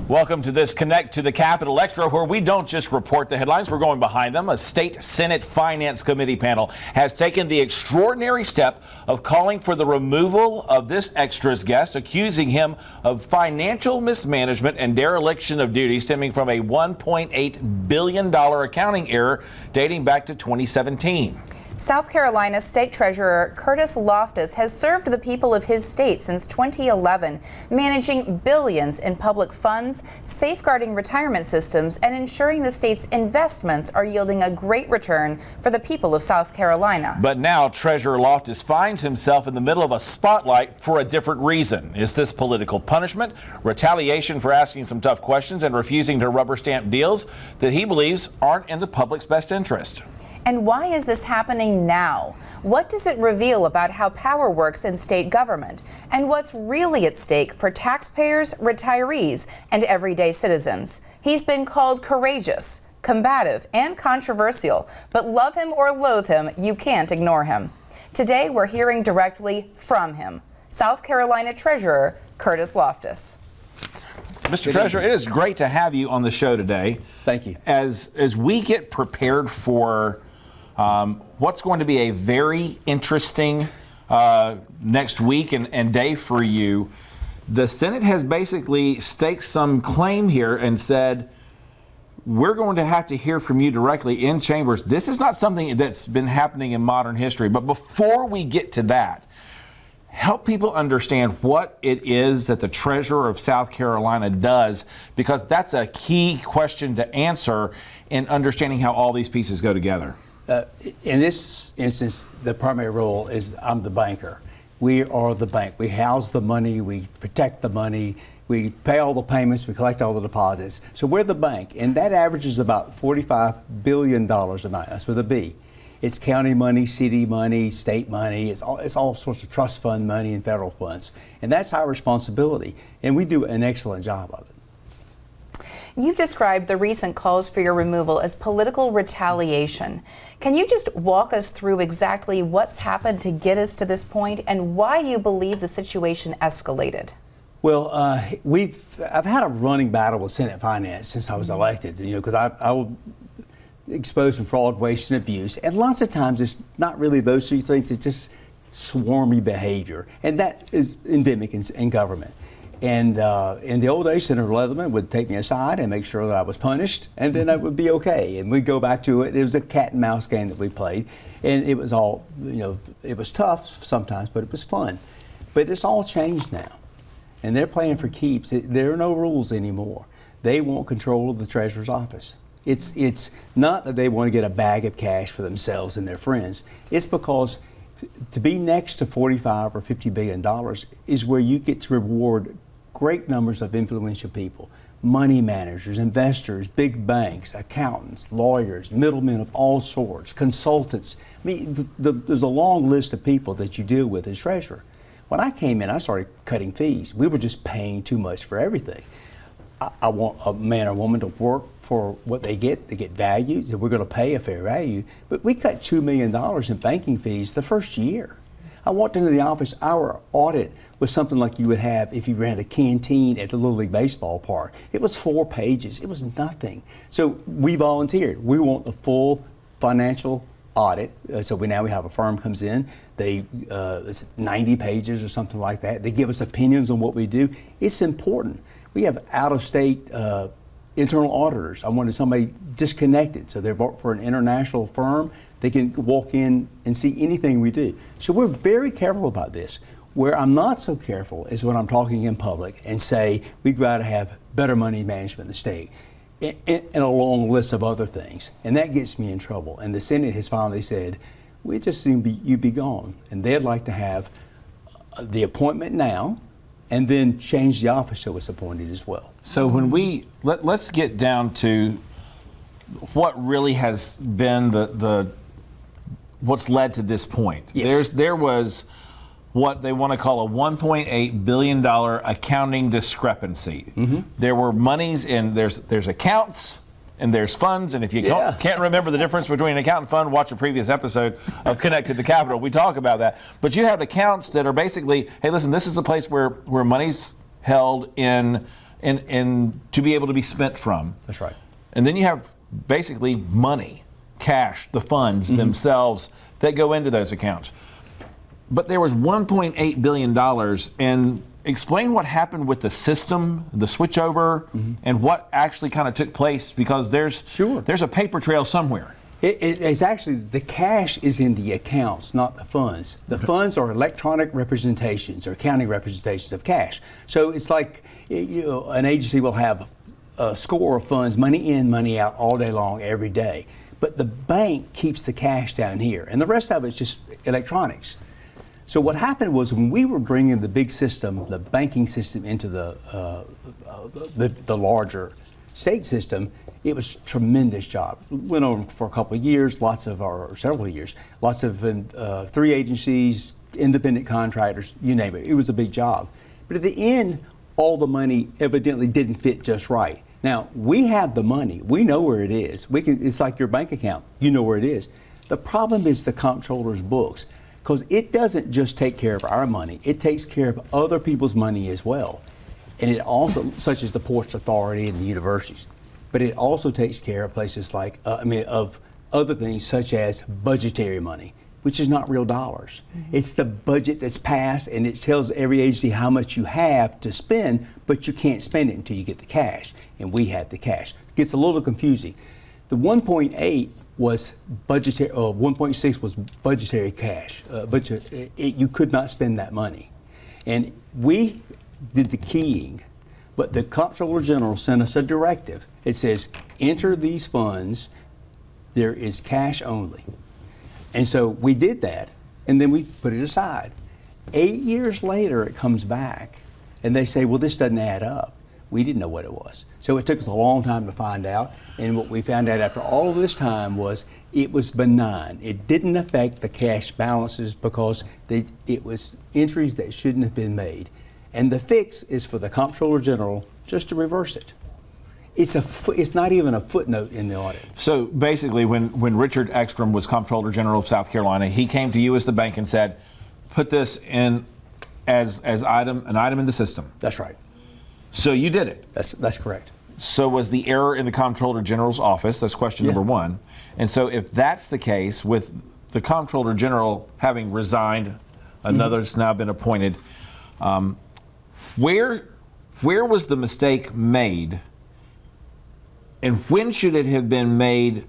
Welcome to this Connect to the Capitol Extra, where we don't just report the headlines, we're going behind them. A state Senate Finance Committee panel has taken the extraordinary step of calling for the removal of this extra's guest, accusing him of financial mismanagement and dereliction of duty stemming from a $1.8 billion accounting error dating back to 2017. South Carolina State Treasurer Curtis Loftis has served the people of his state since 2011, managing billions in public funds, safeguarding retirement systems, and ensuring the state's investments are yielding a great return for the people of South Carolina. But now Treasurer Loftis finds himself in the middle of a spotlight for a different reason. Is this political punishment, retaliation for asking some tough questions and refusing to rubber stamp deals that he believes aren't in the public's best interest? And why is this happening now? What does it reveal about how power works in state government? And what's really at stake for taxpayers, retirees, and everyday citizens? He's been called courageous, combative, and controversial, but love him or loathe him, you can't ignore him. Today, we're hearing directly from him, South Carolina Treasurer Curtis Loftis. Mr. Treasurer, it is great to have you on the show today. Thank you. As we get prepared for what's going to be a very interesting next week and day for you, the Senate has basically staked some claim here and said, we're going to have to hear from you directly in chambers. This is not something that's been happening in modern history. But before we get to that, help people understand what it is that the Treasurer of South Carolina does, because that's a key question to answer in understanding how all these pieces go together. In this instance, the primary role is I'm the banker. We are the bank. We house the money, we protect the money, we pay all the payments, we collect all the deposits. So we're the bank, and that averages about $45 billion a night. That's with a B. It's county money, city money, state money. It's all sorts of trust fund money and federal funds. And that's our responsibility. And we do an excellent job of it. You've described the recent calls for your removal as political retaliation. Can you just walk us through exactly what's happened to get us to this point and why you believe the situation escalated? Well, I've had a running battle with Senate Finance since I was elected, because I will exposed in fraud, waste, and abuse. And lots of times it's not really those two things, it's just swarmy behavior. And that is endemic in government. And in the old days, Senator Leatherman would take me aside and make sure that I was punished, and then I would be okay. And we'd go back to it. It was a cat and mouse game that we played. And it was all, it was tough sometimes, but it was fun. But it's all changed now. And they're playing for keeps. There are no rules anymore. They want control of the Treasurer's office. It's not that they want to get a bag of cash for themselves and their friends. It's because to be next to $45 or $50 billion is where you get to reward great numbers of influential people, money managers, investors, big banks, accountants, lawyers, middlemen of all sorts, consultants. I mean, there's a long list of people that you deal with as treasurer. When I came in, I started cutting fees. We were just paying too much for everything. I want a man or woman to work for what they get valued, and we're going to pay a fair value. But we cut $2 million in banking fees the first year. I walked into the office, our audit was something like you would have if you ran a canteen at the Little League baseball park. It was 4 pages, it was nothing. So we volunteered. We want the full financial audit. So now we have a firm comes in, it's 90 pages or something like that. They give us opinions on what we do. It's important. We have out-of-state internal auditors. I wanted somebody disconnected, so they're bought for an international firm. They can walk in and see anything we do. So we're very careful about this. Where I'm not so careful is when I'm talking in public and say we've got to have better money management in the state, and a long list of other things. And that gets me in trouble. And the Senate has finally said, we just assume you be gone. And they'd like to have the appointment now, and then change the office so it's appointed as well. So when let's get down to what really has been what's led to this point. Yes. There was what they want to call a $1.8 billion accounting discrepancy. Mm-hmm. There were monies in there's accounts and there's funds, and if you can't remember the difference between an account and fund, watch a previous episode of Connect to the Capitol. We talk about that. But you have accounts that are basically, hey, listen, this is a place where money's held in and to be able to be spent from. That's right. And then you have basically money, cash, the funds themselves that go into those accounts. But there was $1.8 billion, and explain what happened with the system, the switchover, and what actually kind of took place, because there's a paper trail somewhere. It's actually, the cash is in the accounts, not the funds. The funds are electronic representations or accounting representations of cash. So it's like an agency will have a score of funds, money in, money out, all day long, every day. But the bank keeps the cash down here, and the rest of it's just electronics. So what happened was, when we were bringing the big system, the banking system, into the larger state system, it was a tremendous job. It went on for a couple of years, several years, lots of 3 agencies, independent contractors, you name it. It was a big job. But at the end, all the money evidently didn't fit just right. Now, we have the money. We know where it is. It's like your bank account. You know where it is. The problem is the comptroller's books, because it doesn't just take care of our money. It takes care of other people's money as well. And it also, such as the Ports Authority and the universities. But it also takes care of places like, of other things such as budgetary money, which is not real dollars. It's the budget that's passed, and it tells every agency how much you have to spend, but you can't spend it until you get the cash. And we have the cash. It gets a little confusing. The 1.8 was budgetary, 1.6 was budgetary cash. You could not spend that money. And we did the keying, but the Comptroller General sent us a directive. It says, enter these funds, there is cash only. And so we did that, and then we put it aside. 8 years later, it comes back, and they say, well, this doesn't add up. We didn't know what it was. So it took us a long time to find out, and what we found out after all of this time was it was benign. It didn't affect the cash balances because it was entries that shouldn't have been made. And the fix is for the Comptroller General just to reverse it. It's not even a footnote in the audit. So basically, when Richard Ekstrom was Comptroller General of South Carolina, he came to you as the bank and said, put this in as an item in the system. That's right. So you did it. That's correct. So was the error in the Comptroller General's office? That's question number one. And so if that's the case, with the Comptroller General having resigned, another's now been appointed, where was the mistake made, and when should it have been made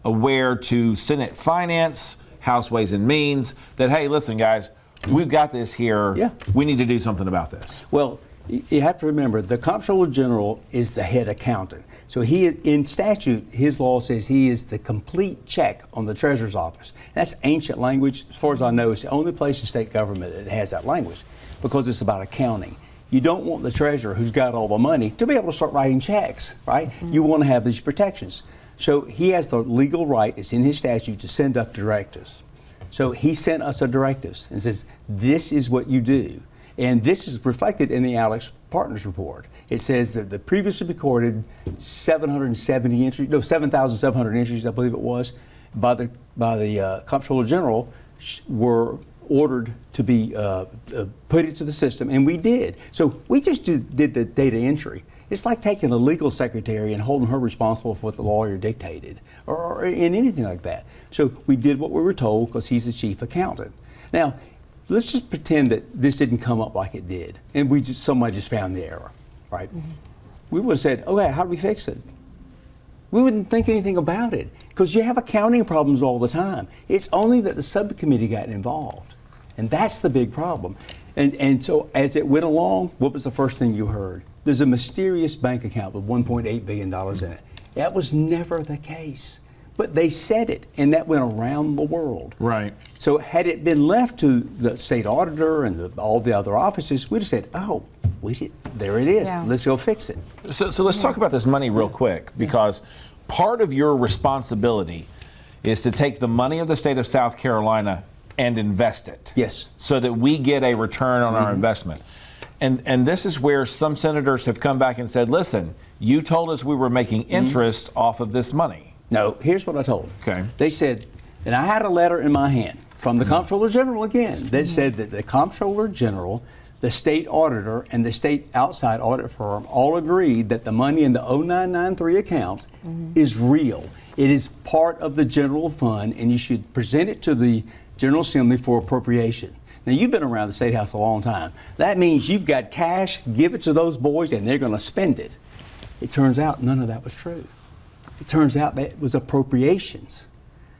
aware to Senate Finance, House Ways and Means, that, hey, listen, guys, we've got this here. Yeah. We need to do something about this? Well, you have to remember, the Comptroller General is the head accountant. So in statute, his law says he is the complete check on the Treasurer's office. That's ancient language. As far as I know, it's the only place in state government that has that language, because it's about accounting. You don't want the treasurer, who's got all the money, to be able to start writing checks, right? You want to have these protections. So he has the legal right, it's in his statute, to send up directives. So he sent us a directives and says, this is what you do. And this is reflected in the Alex Partners report. It says that the previously recorded 7,700 entries, I believe it was, by the Comptroller General were ordered to be put into the system, and we did. So we just did the data entry. It's like taking a legal secretary and holding her responsible for what the lawyer dictated, or in anything like that. So we did what we were told because he's the chief accountant. Now, let's just pretend that this didn't come up like it did, and somebody just found the error, right? We would have said, okay, how do we fix it? We wouldn't think anything about it, because you have accounting problems all the time. It's only that the subcommittee got involved, and that's the big problem. And so as it went along, what was the first thing you heard? There's a mysterious bank account with $1.8 billion in it. That was never the case. But they said it, and that went around the world. Right. So had it been left to the state auditor and all the other offices, we'd have said, oh, there it is. Yeah. Let's go fix it. So let's talk about this money real quick, because part of your responsibility is to take the money of the state of South Carolina and invest it. Yes. So that we get a return on our investment. And this is where some senators have come back and said, listen, you told us we were making interest off of this money. No, here's what I told them. Okay. They said, and I had a letter in my hand from the Comptroller General again that said that the Comptroller General the state auditor and the state outside audit firm all agreed that the money in the 0993 account is real. It is part of the general fund, and you should present it to the General Assembly for appropriation. Now, you've been around the State House a long time. That means you've got cash, give it to those boys, and they're going to spend it. It turns out none of that was true. It turns out that it was appropriations.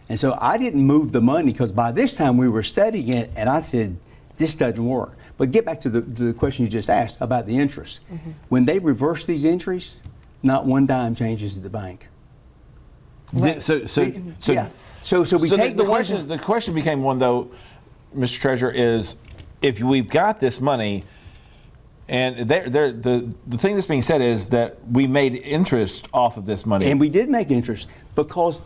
And so I didn't move the money because by this time we were studying it, and I said, this doesn't work. But get back to the question you just asked about the interest. When they reverse these entries, not one dime changes at the bank. Right. So we take the question. The question became one, though, Mr. Treasurer, is if we've got this money, and the thing that's being said is that we made interest off of this money. And we did make interest because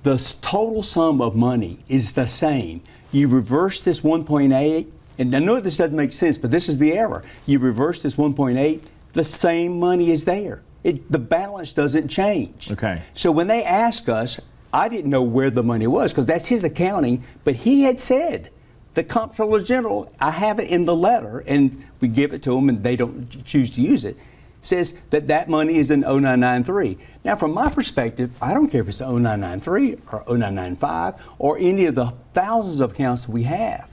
the total sum of money is the same. You reverse this 1.8, and I know this doesn't make sense, but this is the error. You reverse this 1.8, the same money is there. The balance doesn't change. Okay. So when they ask us, I didn't know where the money was because that's his accounting, but he had said, the Comptroller General, I have it in the letter, and we give it to them and they don't choose to use it, says that money is in 0993. Now, from my perspective, I don't care if it's 0993 or 0995 or any of the thousands of accounts we have,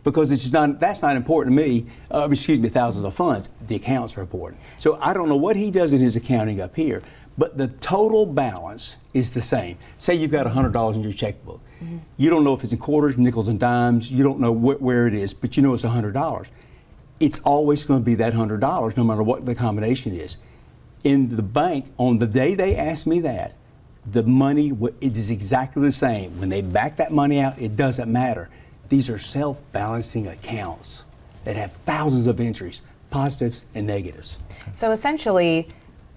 because that's not important to me. Thousands of funds. The accounts are important. So I don't know what he does in his accounting up here, but the total balance is the same. Say you've got $100 in your checkbook. You don't know if it's in quarters, nickels, and dimes. You don't know where it is, but you know it's $100. It's always going to be that $100, no matter what the combination is. In the bank, on the day they asked me that, the money is exactly the same. When they back that money out, it doesn't matter. These are self-balancing accounts that have thousands of entries, positives and negatives. So essentially,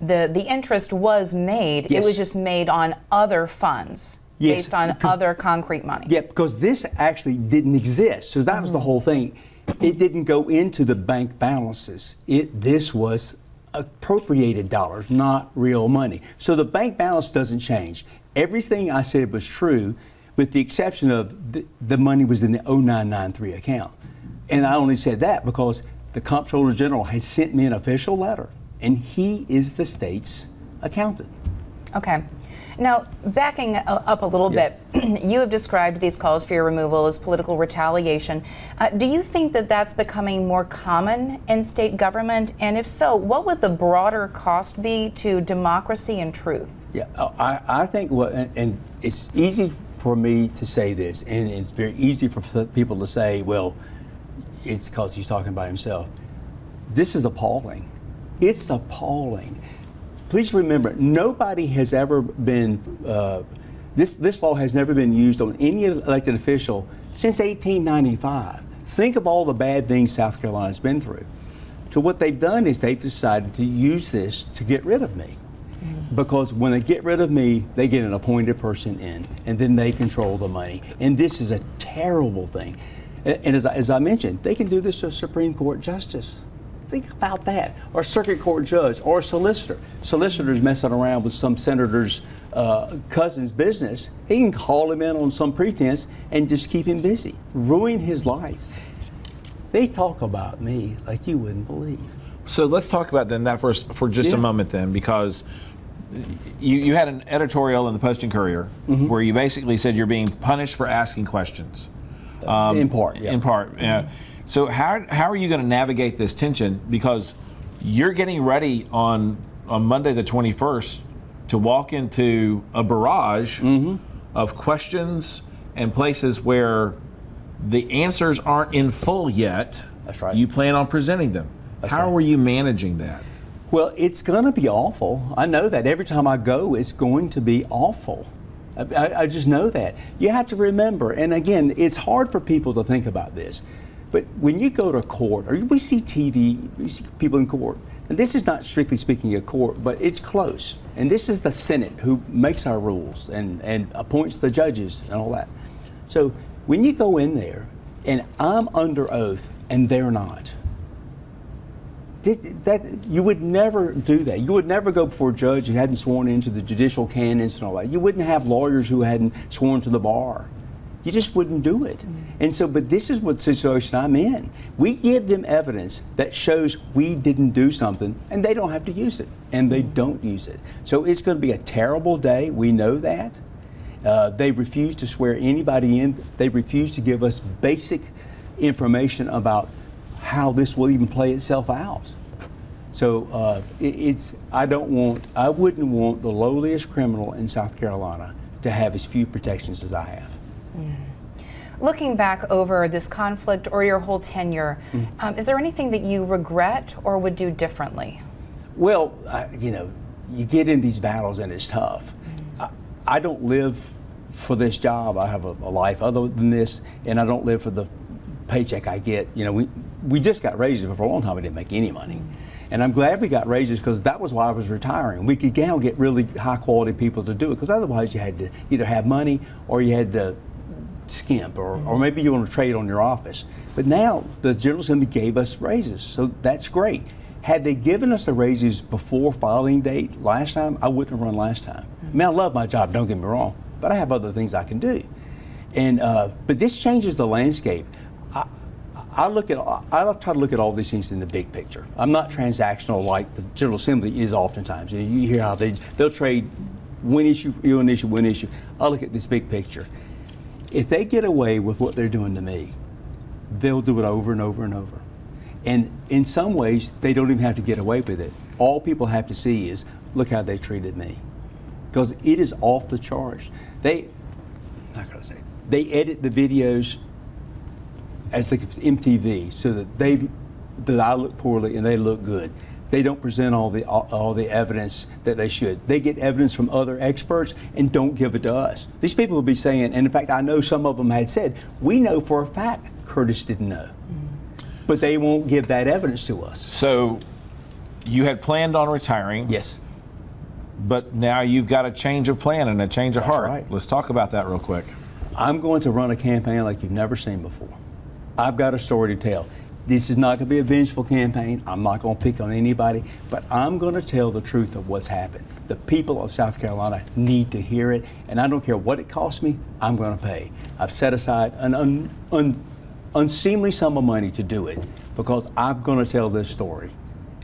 the interest was made. Yes. It was just made on other funds, Yes, based on other concrete money. Yeah, because this actually didn't exist. So that was the whole thing. It didn't go into the bank balances. This was appropriated dollars, not real money. So the bank balance doesn't change. Everything I said was true, with the exception of the money was in the 0993 account. And I only said that because the Comptroller General has sent me an official letter, and he is the state's accountant. Okay. Now, backing up a little bit, you have described these calls for your removal as political retaliation. Do you think that that's becoming more common in state government? And if so, what would the broader cost be to democracy and truth? Yeah, I think and it's easy for me to say this, and it's very easy for people to say, well, it's because he's talking about himself. This is appalling. It's appalling. Please remember, nobody has ever been, this law has never been used on any elected official since 1895. Think of all the bad things South Carolina's been through. So what they've done is they've decided to use this to get rid of me. Because when they get rid of me, they get an appointed person in, and then they control the money. And this is a terrible thing. And as I mentioned, they can do this to a Supreme Court justice. Think about that. Or a circuit court judge, or a solicitor. Solicitor's messing around with some senator's cousin's business. He can call him in on some pretense and just keep him busy, ruin his life. They talk about me like you wouldn't believe. So let's talk about then that for just a moment then, because you had an editorial in the Post and Courier where you basically said you're being punished for asking questions. In part, yeah. In part, yeah. So how are you going to navigate this tension? Because you're getting ready on Monday the 21st to walk into a barrage of questions and places where the answers aren't in full yet. That's right. You plan on presenting them. How are you managing that? Well, it's going to be awful. I know that. Every time I go, it's going to be awful. I just know that. You have to remember, and again, it's hard for people to think about this, but when you go to court, or we see TV, we see people in court, and this is not strictly speaking a court, but it's close. And this is the Senate who makes our rules and appoints the judges and all that. So when you go in there, and I'm under oath, and they're not, you would never do that. You would never go before a judge who hadn't sworn into the judicial canons and all that. You wouldn't have lawyers who hadn't sworn to the bar. You just wouldn't do it. And so, but this is what situation I'm in. We give them evidence that shows we didn't do something, and they don't have to use it, and they don't use it. So it's going to be a terrible day. We know that. They refuse to swear anybody in. They refuse to give us basic information about how this will even play itself out. So I wouldn't want the lowliest criminal in South Carolina to have as few protections as I have. Looking back over this conflict or your whole tenure, is there anything that you regret or would do differently? Well, you get in these battles and it's tough. I don't live for this job. I have a life other than this, and I don't live for the paycheck I get. We just got raises, but for a long time we didn't make any money. And I'm glad we got raises because that was why I was retiring. We could now get really high quality people to do it, because otherwise you had to either have money or you had to skimp, or maybe you want to trade on your office. But now the General Assembly gave us raises, so that's great. Had they given us the raises before filing date last time, I wouldn't have run last time. I mean, I love my job, don't get me wrong, but I have other things I can do. And but this changes the landscape. I try to look at all these things in the big picture. I'm not transactional like the General Assembly is oftentimes. You hear how they'll trade one issue, one issue, one issue. I look at this big picture. If they get away with what they're doing to me, they'll do it over and over and over. And in some ways, they don't even have to get away with it. All people have to see is, look how they treated me. Because it is off the charts. They edit the videos as like MTV so that I look poorly and they look good. They don't present all the evidence that they should. They get evidence from other experts and don't give it to us. These people will be saying, and in fact, I know some of them had said, we know for a fact Curtis didn't know. But they won't give that evidence to us. So you had planned on retiring. Yes. But now you've got a change of plan and a change of heart. Right. Let's talk about that real quick. I'm going to run a campaign like you've never seen before. I've got a story to tell. This is not going to be a vengeful campaign. I'm not going to pick on anybody, but I'm going to tell the truth of what's happened. The people of South Carolina need to hear it, and I don't care what it costs me, I'm going to pay. I've set aside an unseemly sum of money to do it because I'm going to tell this story,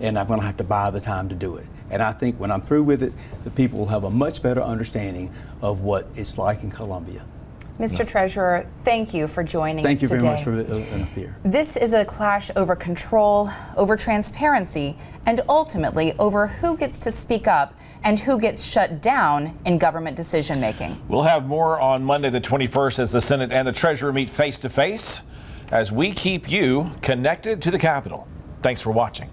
and I'm going to have to buy the time to do it. And I think when I'm through with it, the people will have a much better understanding of what it's like in Columbia. Mr. Treasurer, thank you for joining us today. Thank you very much for an appear. This is a clash over control, over transparency, and ultimately over who gets to speak up and who gets shut down in government decision making. We'll have more on Monday the 21st as the Senate and the Treasurer meet face to face as we keep you connected to the Capitol. Thanks for watching.